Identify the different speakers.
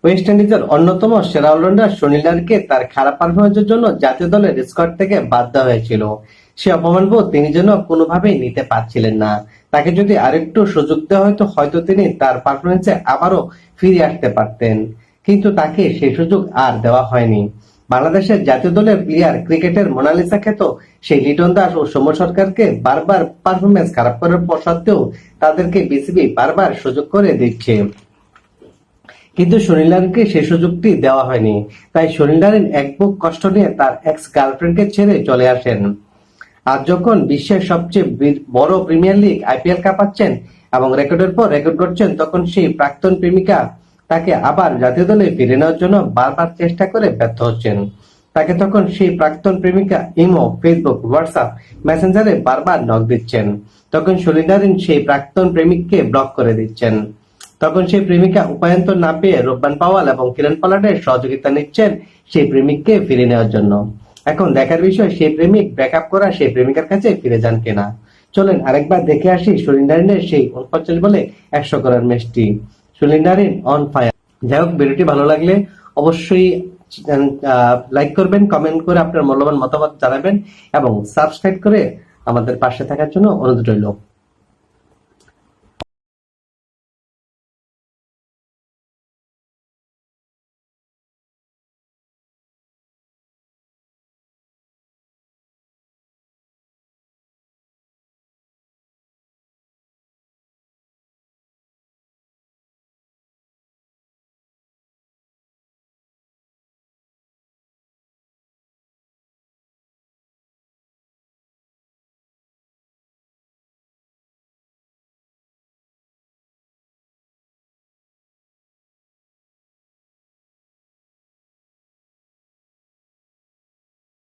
Speaker 1: West ইন্ডিজের অন্যতম সেরা অলরাউন্ডার সুনীল নারিনকে তার খারাপ পারফরম্যান্সের জন্য জাতীয় দলের স্কোয়াড থেকে বাদ দেওয়া হয়েছিল। সে অপমানবোধ তিনি যেন কোনোভাবেই নিতে পারছিলেন না। তাকে যদি আরেকটু সুযোগ দেওয়া হতো হয়তো তিনি তার পারফরম্যান্সে আবারও ফিরে আসতে পারতেন, কিন্তু তাকে সেই সুযোগ আর দেওয়া হয়নি। বাংলাদেশের জাতীয় দলের প্লেয়ার, ক্রিকেটের মোনালিসা খ্যাত সেই লিটন দাস ও সৌম্য সরকারকে বারবার পারফরম্যান্স খারাপ করার সত্ত্বেও তাদেরকে বিসিবি বারবার সুযোগ করে দিচ্ছে, কিন্তু সুনীল নারিনকে সেই সুযোগটি দেওয়া হয়নি। তাই সুনীল নারিন এক বুক কষ্ট নিয়ে তার এক্স গার্লফ্রেন্ডকে ছেড়ে চলে আসেন। আজ যখন বিশ্বের সবচেয়ে বড় প্রিমিয়ার লিগ আইপিএল কাঁপাচ্ছেন এবং রেকর্ডের পর রেকর্ড করছেন, তখন সেই প্রাক্তন প্রেমিকা তাকে আবার জাতীয় দলে ফিরে নেওয়ার জন্য বারবার চেষ্টা করে ব্যর্থ হচ্ছেন। তাকে তখন সেই প্রাক্তন প্রেমিকা ইমো, ফেসবুক, হোয়াটসঅ্যাপ, মেসেঞ্জারে বারবার নক দিচ্ছেন। তখন সুনীল নারিন সেই প্রাক্তন প্রেমিককে ব্লক করে দিচ্ছেন। তখন সেই প্রেমিকা উপায়ন্তর না পেয়ে রোববান পাওয়াল এবং কিরণ পোলার্ডের সহযোগিতা নিচ্ছেন সেই প্রেমিককে ফিরে নেওয়ার জন্য। এখন দেখার বিষয় সেই প্রেমিক ব্রেকআপ করা সেই প্রেমিকার কাছে ফিরে যান কিনা। চলেন আরেকবার দেখে আসি সুনীল নারিনের সেই ৪৯ বলে ১০০ করার ম্যাচটি। Sunil Narine on fire. যাই হোক, ভিডিওটি ভালো লাগলে অবশ্যই লাইক করবেন, কমেন্ট করে আপনার মূল্যবান মতামত জানাবেন এবং সাবস্ক্রাইব করে আমাদের পাশে থাকার জন্য অনুরোধ রইল।